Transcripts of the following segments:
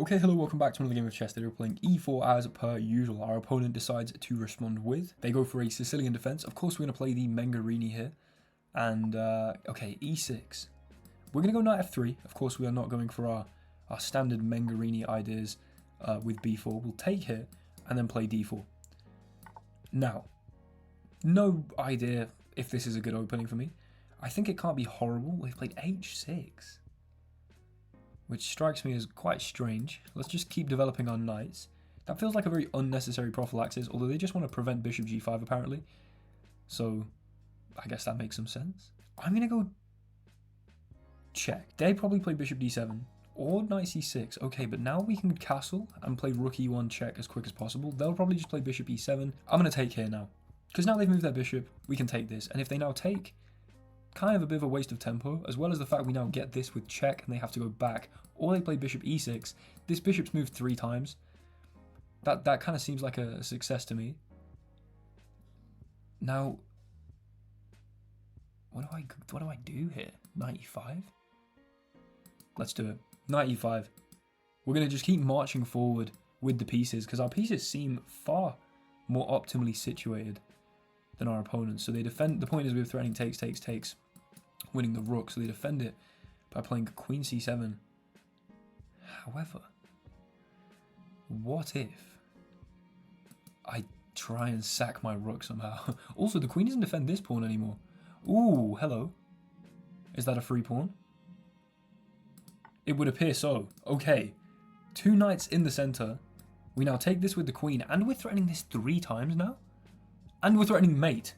Okay, hello, welcome back to another game of chess. Today we're playing e4 as per usual. Our opponent decides to respond with. They go for a Sicilian defense. Of course, we're going to play the Mengarini here. And, okay, e6. We're going to go knight f3. Of course, we are not going for our standard Mengarini ideas with b4. We'll take here and then play d4. Now, no idea if this is a good opening for me. I think it can't be horrible. They've played h6. Which strikes me as quite strange. Let's just keep developing our knights. That feels like a very unnecessary prophylaxis, although they just want to prevent bishop g5 apparently. So, I guess that makes some sense. I'm going to go check. They probably play bishop d7 or knight c6. Okay, but now we can castle and play rook e1 check as quick as possible. They'll probably just play bishop e7. I'm going to take here now. Because now they've moved their bishop, we can take this. And if they now take, kind of a bit of a waste of tempo, as well as the fact we now get this with check and they have to go back, or they play bishop e6. This bishop's moved 3 times. That kind of seems like a success to me. Now, what do I do here? Knight e5? Let's do it. Knight e5. We're going to just keep marching forward with the pieces, because our pieces seem far more optimally situated than our opponents. So they defend. The point is we're threatening takes, winning the rook. So they defend it by playing queen c7. However, what if I try and sack my rook somehow? Also, the queen doesn't defend this pawn anymore. Ooh, hello. Is that a free pawn? It would appear so. Okay, 2 knights in the center. We now take this with the queen, and we're threatening this 3 times now? And we're threatening mate.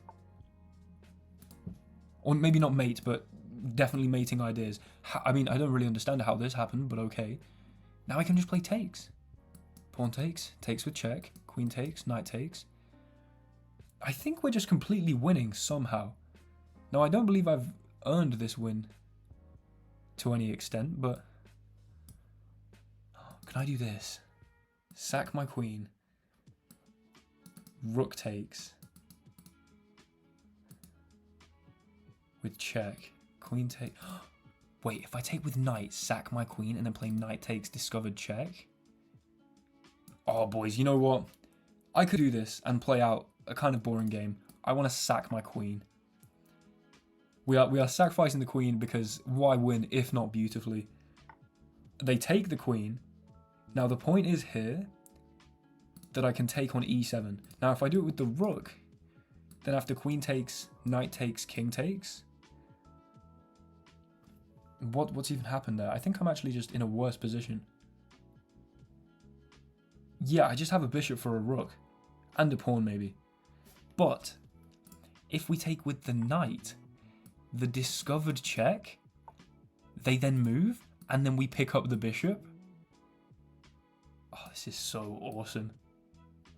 Or maybe not mate, but definitely mating ideas. I mean, I don't really understand how this happened, but okay. Now I can just play takes. Pawn takes, takes with check, queen takes, knight takes. I think we're just completely winning somehow. Now, I don't believe I've earned this win to any extent, but can I do this? Sack my queen. Rook takes. With check. Queen take. Wait, if I take with knight, sack my queen, and then play knight takes, discovered check? Oh, boys, you know what? I could do this and play out a kind of boring game. I want to sack my queen. We are sacrificing the queen because why win if not beautifully? They take the queen. Now, the point is here that I can take on e7. Now, if I do it with the rook, then after queen takes, knight takes, king takes. What's even happened there? I think I'm actually just in a worse position. Yeah, I just have a bishop for a rook. And a pawn, maybe. But, if we take with the knight, the discovered check, they then move, and then we pick up the bishop. Oh, this is so awesome.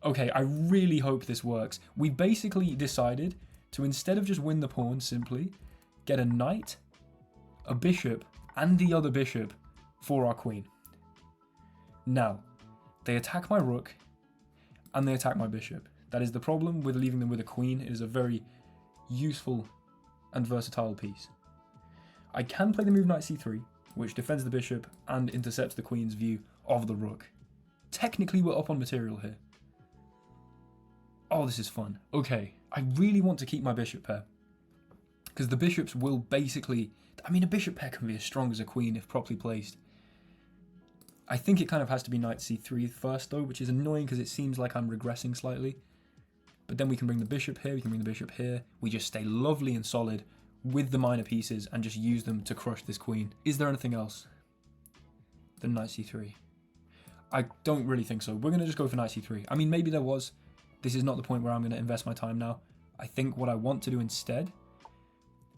Okay, I really hope this works. We basically decided to, instead of just win the pawn simply, get a knight, a bishop, and the other bishop for our queen. Now, they attack my rook, and they attack my bishop. That is the problem with leaving them with a queen. It is a very useful and versatile piece. I can play the move knight c3, which defends the bishop and intercepts the queen's view of the rook. Technically, we're up on material here. Oh, this is fun. Okay, I really want to keep my bishop pair. Because the bishops will basically... I mean, a bishop pair can be as strong as a queen if properly placed. I think it kind of has to be knight c3 first, though, which is annoying because it seems like I'm regressing slightly. But then we can bring the bishop here, we can bring the bishop here. We just stay lovely and solid with the minor pieces and just use them to crush this queen. Is there anything else than knight c3? I don't really think so. We're going to just go for knight c3. I mean, maybe there was. This is not the point where I'm going to invest my time now. I think what I want to do instead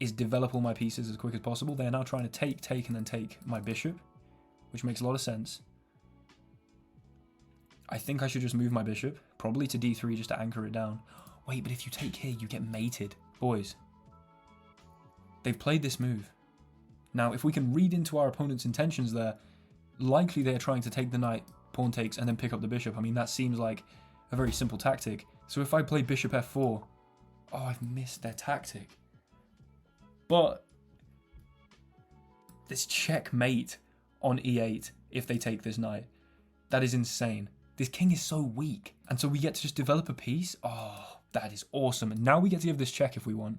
is develop all my pieces as quick as possible. They are now trying to take, and then take my bishop, which makes a lot of sense. I think I should just move my bishop, probably to d3 just to anchor it down. Wait, but if you take here, you get mated. Boys, they've played this move. Now, if we can read into our opponent's intentions there, likely they're trying to take the knight, pawn takes, and then pick up the bishop. I mean, that seems like a very simple tactic. So if I play bishop f4, oh, I've missed their tactic. But this checkmate on e8 if they take this knight. That is insane. This king is so weak. And so we get to just develop a piece. Oh, that is awesome. And now we get to give this check if we want.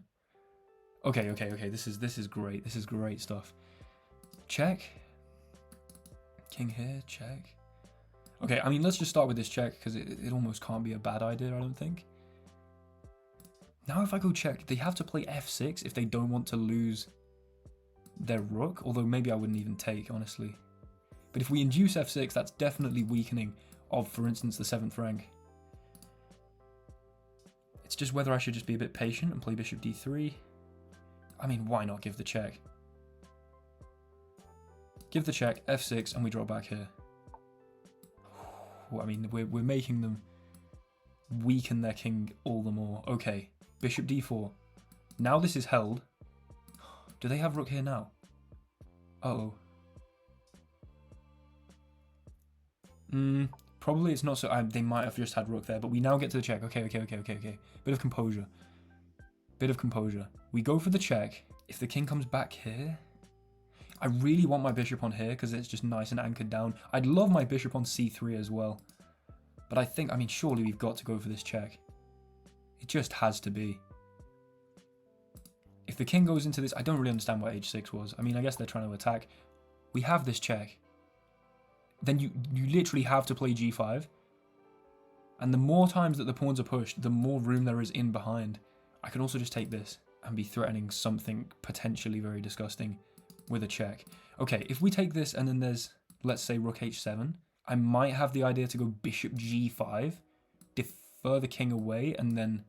Okay. This is great. This is great stuff. Check. King here, check. Okay, I mean, let's just start with this check because it almost can't be a bad idea, I don't think. Now if I go check, they have to play f6 if they don't want to lose their rook, although maybe I wouldn't even take, honestly. But if we induce f6, that's definitely weakening of, for instance, the 7th rank. It's just whether I should just be a bit patient and play bishop d3. I mean, why not give the check? Give the check, f6, and we drop back here. I mean, we're making them weaken their king all the more. Okay, bishop d4. Now this is held. Do they have rook here now? Uh-oh. Probably it's not so... they might have just had rook there, but we now get to the check. Okay. Bit of composure. Bit of composure. We go for the check. If the king comes back here... I really want my bishop on here because it's just nice and anchored down. I'd love my bishop on c3 as well. But I think, I mean, surely we've got to go for this check. It just has to be. If the king goes into this, I don't really understand what h6 was. I mean, I guess they're trying to attack. We have this check. Then you literally have to play g5. And the more times that the pawns are pushed, the more room there is in behind. I can also just take this and be threatening something potentially very disgusting with a check. Okay, if we take this and then there's, let's say, rook h7, I might have the idea to go bishop g5, defer the king away, and then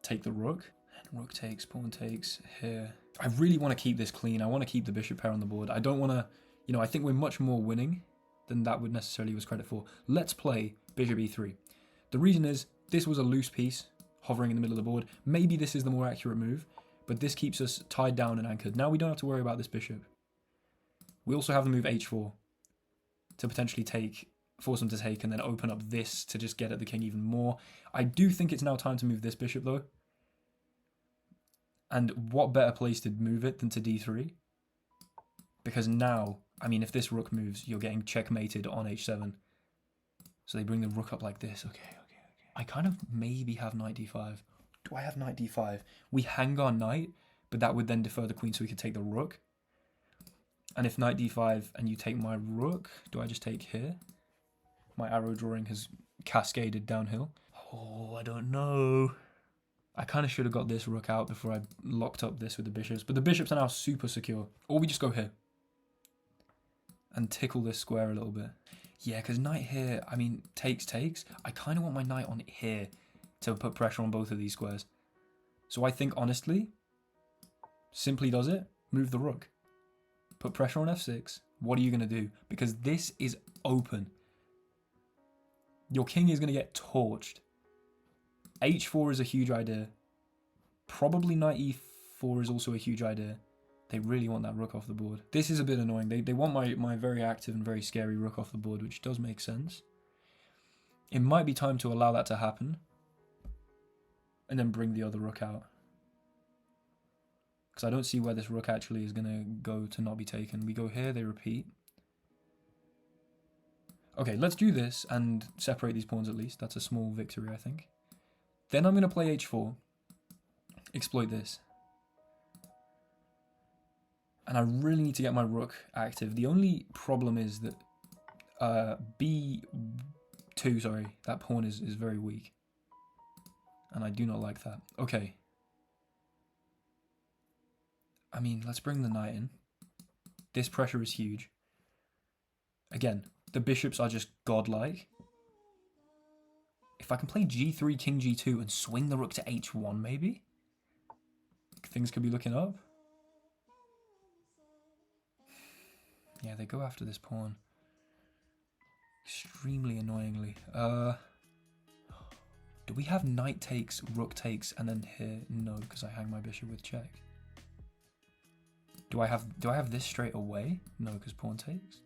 take the rook. And rook takes, pawn takes here. I really want to keep this clean. I want to keep the bishop pair on the board. I don't want to, you know, I think we're much more winning than that would necessarily give us credit for. Let's play bishop e3. The reason is, this was a loose piece hovering in the middle of the board. Maybe this is the more accurate move, but this keeps us tied down and anchored. Now we don't have to worry about this bishop. We also have the move h4 to potentially force them to take and then open up this to just get at the king even more. I do think it's now time to move this bishop though. And what better place to move it than to d3? Because now, I mean, if this rook moves, you're getting checkmated on h7. So they bring the rook up like this. Okay. I kind of maybe have knight d5. Do I have knight d5? We hang our knight, but that would then defer the queen so we could take the rook. And if knight d5 and you take my rook, do I just take here? My arrow drawing has cascaded downhill. Oh, I don't know. I kind of should have got this rook out before I locked up this with the bishops. But the bishops are now super secure. Or we just go here. And tickle this square a little bit. Yeah, because knight here, I mean, takes. I kind of want my knight on here to put pressure on both of these squares. So I think, honestly, simply does it. Move the rook. Put pressure on f6. What are you going to do? Because this is open. Your king is going to get torched. h4 is a huge idea. Probably knight e4 is also a huge idea. They really want that rook off the board. This is a bit annoying. They want my very active and very scary rook off the board, which does make sense. It might be time to allow that to happen. And then bring the other rook out. Because I don't see where this rook actually is going to go to not be taken. We go here, they repeat. Okay, let's do this and separate these pawns at least. That's a small victory, I think. Then I'm going to play h4. Exploit this. And I really need to get my rook active. The only problem is that b2, sorry, that pawn is very weak. And I do not like that. Okay. I mean, let's bring the knight in. This pressure is huge. Again, the bishops are just godlike. If I can play g3, king g2, and swing the rook to h1, maybe? Things could be looking up. Yeah, they go after this pawn. Extremely annoyingly. Do we have knight takes, rook takes, and then here? No, because I hang my bishop with check. Do I have this straight away? No, because pawn takes.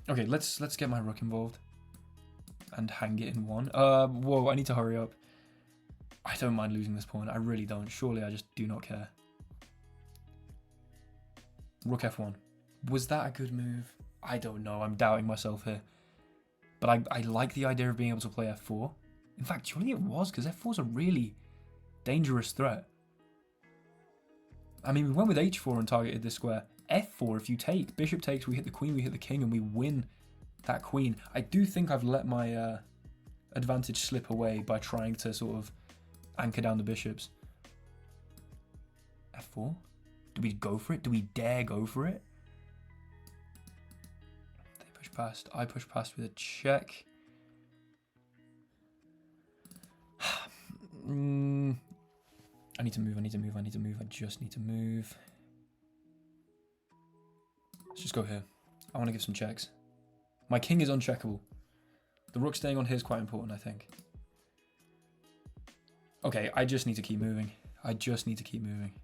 Okay, let's get my rook involved. And hang it in one. Whoa, I need to hurry up. I don't mind losing this pawn. I really don't. Surely I just do not care. Rook f1. Was that a good move? I don't know. I'm doubting myself here. But I like the idea of being able to play f4. In fact, surely it was, because f4 is a really dangerous threat. I mean, we went with h4 and targeted this square. f4, if you take, bishop takes, we hit the queen, we hit the king, and we win that queen. I do think I've let my advantage slip away by trying to sort of anchor down the bishops. f4? Do we go for it? Do we dare go for it? They push past. I push past with a check. I need to move, I just need to move. Let's just go here. I want to give some checks. My king is uncheckable. The rook staying on here is quite important, I think. Okay, I just need to keep moving.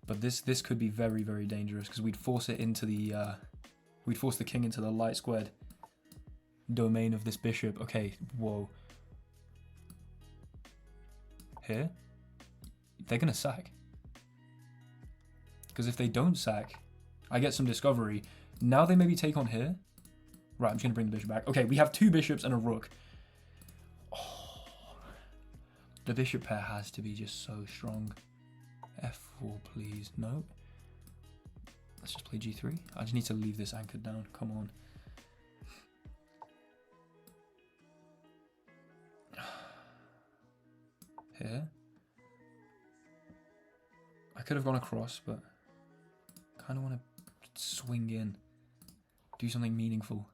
But this could be very, very dangerous because we'd force it into the we'd force the king into the light squared domain of this bishop. Okay, whoa. Here? They're gonna sack. Because if they don't sack, I get some discovery. Now they maybe take on here. Right, I'm just gonna bring the bishop back. Okay, we have 2 bishops and a rook. Oh, the bishop pair has to be just so strong. f4, please. No. Let's just play g3. I just need to leave this anchored down. Come on. Here. I could have gone across, but kind of want to swing in. Do something meaningful.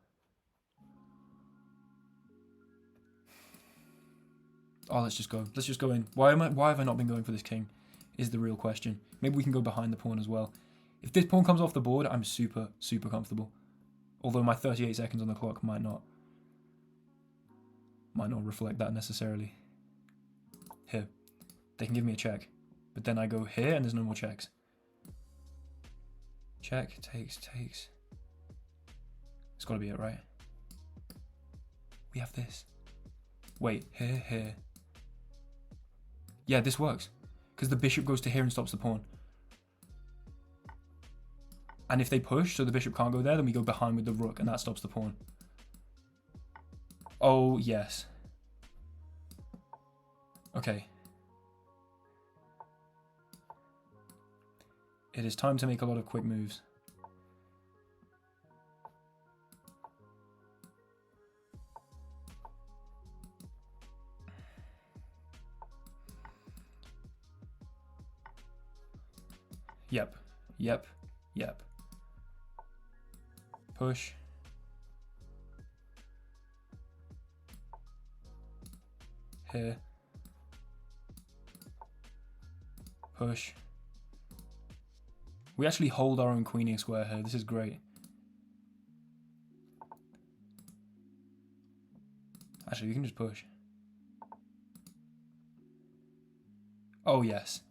Oh, let's just go. Let's just go in. Why have I not been going for this king? Is the real question. Maybe we can go behind the pawn as well. If this pawn comes off the board, I'm super, super comfortable. Although my 38 seconds on the clock might not reflect that necessarily. Here. They can give me a check. But then I go here and there's no more checks. Check, takes. It's got to be it, right? We have this. Wait, here. Yeah, this works. Because the bishop goes to here and stops the pawn. And if they push, so the bishop can't go there, then we go behind with the rook and that stops the pawn. Oh, yes. Okay. It is time to make a lot of quick moves. Yep. Push. Here. Push. We actually hold our own queening square here. This is great. Actually, we can just push. Oh, yes.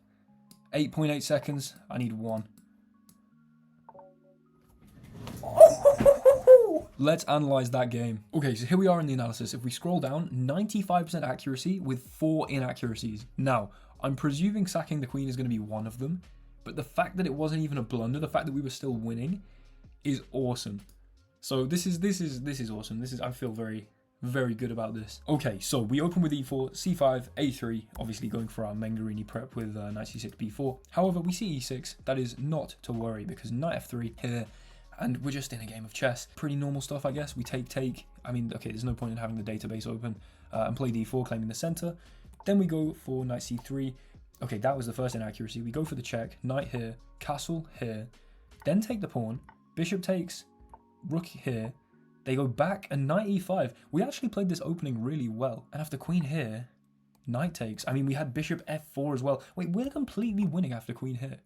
8.8 seconds. I need 1. Let's analyze that game. Okay, so here we are in the analysis. If we scroll down, 95% accuracy with 4 inaccuracies. Now, I'm presuming sacking the queen is going to be one of them, but the fact that it wasn't even a blunder, the fact that we were still winning, is awesome. So this is awesome. I feel very, very good about this. Okay, so we open with e4, c5, a3, obviously going for our Menger-Rini prep with knight c6, b4. However, we see e6. That is not to worry because knight f3 here, and we're just in a game of chess. Pretty normal stuff, I guess. We take. I mean, okay, there's no point in having the database open and play d4, claiming the center. Then we go for knight c3. Okay, that was the first inaccuracy. We go for the check, knight here, castle here, then take the pawn, bishop takes, rook here. They go back and knight e5. We actually played this opening really well. And after queen here, knight takes. I mean, we had bishop f4 as well. Wait, we're completely winning after queen here.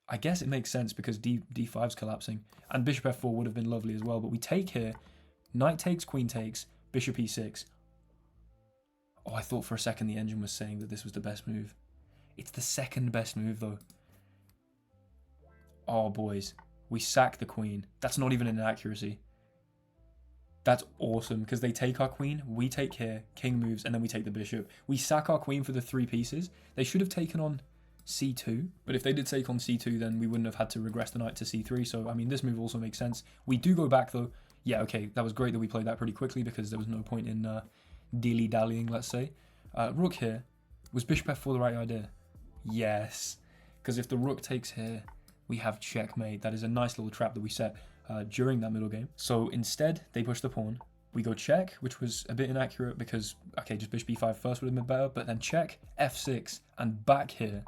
I guess it makes sense because d5's collapsing. And bishop f4 would have been lovely as well. But we take here, knight takes, queen takes, bishop e6. Oh, I thought for a second the engine was saying that this was the best move. It's the second best move, though. Oh, boys. We sack the queen. That's not even an inaccuracy. That's awesome, because they take our queen, we take here, king moves, and then we take the bishop. We sack our queen for the 3 pieces. They should have taken on c2, but if they did take on c2, then we wouldn't have had to regress the knight to c3, so, I mean, this move also makes sense. We do go back, though. Yeah, okay, that was great that we played that pretty quickly because there was no point in dilly-dallying, let's say. Rook here. Was bishop f4 the right idea? Yes, because if the rook takes here, we have checkmate. That is a nice little trap that we set during that middle game. So instead, they push the pawn. We go check, which was a bit inaccurate because, okay, just bishop b5 first would have been better, but then check, f6, and back here.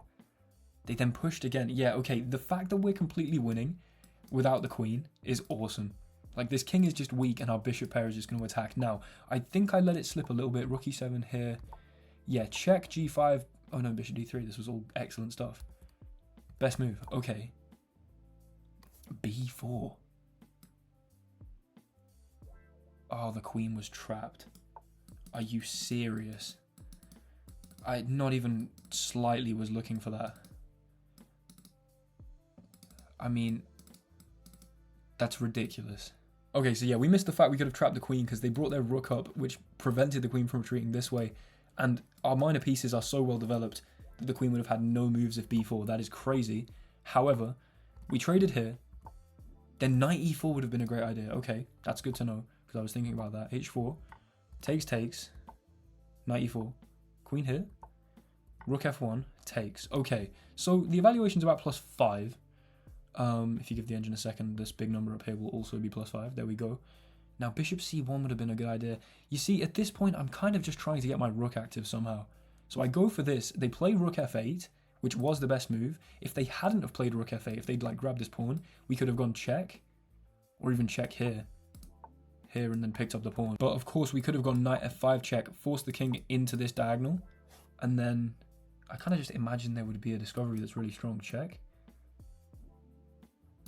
They then pushed again. Yeah, okay, the fact that we're completely winning without the queen is awesome. Like, this king is just weak and our bishop pair is just going to attack. Now, I think I let it slip a little bit. Rook e7 here. Yeah, check g5. Oh no, bishop d3. This was all excellent stuff. Best move. Okay. b4. Oh, the queen was trapped. Are you serious? I not even slightly was looking for that. I mean, that's ridiculous. Okay, so yeah, we missed the fact we could have trapped the queen because they brought their rook up, which prevented the queen from retreating this way. And our minor pieces are so well developed that the queen would have had no moves if b4. That is crazy. However, we traded here. Then knight e4 would have been a great idea. Okay, that's good to know because I was thinking about that. h4, takes, knight e4, queen here, rook f1, takes. Okay, so the evaluation's about +5. If you give the engine a second, this big number up here will also be +5. There we go. Now, bishop c1 would have been a good idea. You see, at this point, I'm kind of just trying to get my rook active somehow. So I go for this. They play rook f8, which was the best move. If they hadn't have played rook f8, if they'd like grabbed this pawn, we could have gone check, or even check here, and then picked up the pawn. But of course, we could have gone knight f5 check, forced the king into this diagonal, and then I kind of just imagined there would be a discovery that's really strong. Check.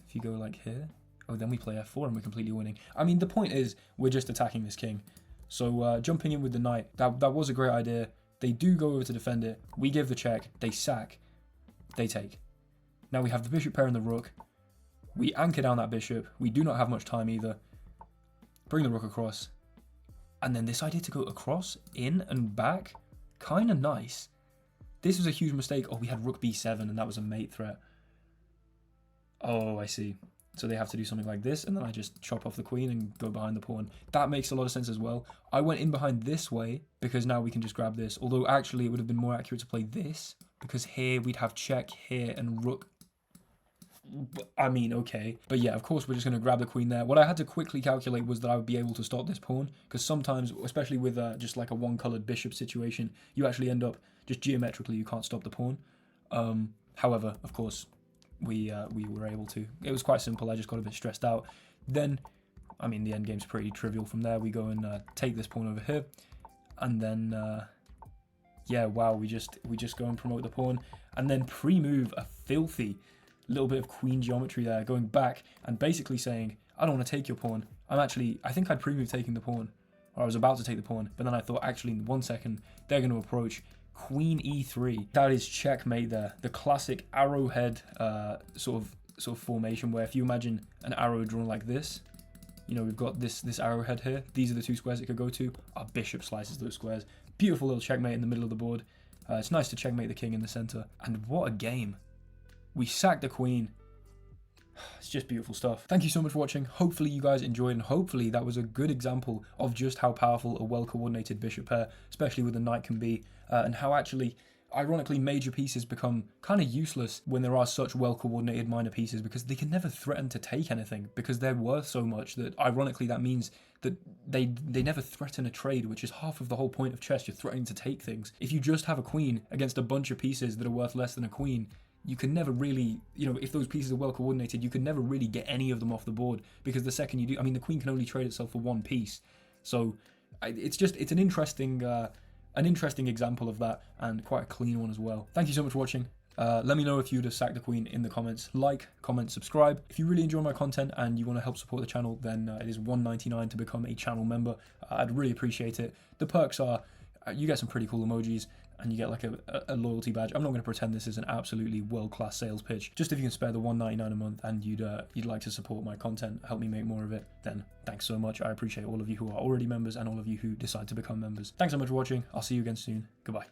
If you go like here, oh, then we play f4 and we're completely winning. I mean, the point is, we're just attacking this king. So jumping in with the knight, that was a great idea. They do go over to defend it. We give the check. They sack. They take. Now we have the bishop pair and the rook. We anchor down that bishop. We do not have much time either. Bring the rook across. And then this idea to go across, in and back, kind of nice. This was a huge mistake. Oh, we had rook b7 and that was a mate threat. Oh, I see. So they have to do something like this, and then I just chop off the queen and go behind the pawn. That makes a lot of sense as well. I went in behind this way, because now we can just grab this. Although, actually, it would have been more accurate to play this, because here we'd have check here and rook. I mean, okay. But yeah, of course, we're just going to grab the queen there. What I had to quickly calculate was that I would be able to stop this pawn, because sometimes, especially with just like a one-colored bishop situation, you actually end up, just geometrically, you can't stop the pawn. However, of course, we were able to. It was quite simple. I just got a bit stressed out. Then, I mean, the endgame's pretty trivial from there. We go and take this pawn over here, and then yeah, wow, we just go and promote the pawn, and then pre-move a filthy little bit of queen geometry there, going back and basically saying, I don't want to take your pawn. I think I'd pre-move taking the pawn, or I was about to take the pawn, but then I thought, actually, in 1 second, they're going to approach. Queen e3. That is checkmate there. The classic arrowhead sort of formation where if you imagine an arrow drawn like this, you know, we've got this arrowhead here. These are the two squares it could go to. Our bishop slices those squares. Beautiful little checkmate in the middle of the board. It's nice to checkmate the king in the center. And what a game. We sacked the queen. It's just beautiful stuff. Thank you so much for watching. Hopefully you guys enjoyed, and hopefully that was a good example of just how powerful a well-coordinated bishop pair, especially with the knight, can be, and how actually, ironically, major pieces become kind of useless when there are such well-coordinated minor pieces, because they can never threaten to take anything, because they're worth so much that, ironically, that means that they never threaten a trade, which is half of the whole point of chess. You're threatening to take things. If you just have a queen against a bunch of pieces that are worth less than a queen, you can never really, you know, if those pieces are well coordinated, you can never really get any of them off the board, because the second you do, I mean, the queen can only trade itself for one piece. So it's an interesting example of that, and quite a clean one as well. Thank you so much for watching. Let me know if you'd have sacked the queen in the comments. Like, comment, subscribe. If you really enjoy my content and you want to help support the channel, then it is $1.99 to become a channel member. I'd really appreciate it. The perks are, you get some pretty cool emojis, and you get like a loyalty badge. I'm not going to pretend this is an absolutely world-class sales pitch. Just if you can spare the $1.99 a month and you'd like to support my content, help me make more of it, then thanks so much. I appreciate all of you who are already members and all of you who decide to become members. Thanks so much for watching. I'll see you again soon. Goodbye.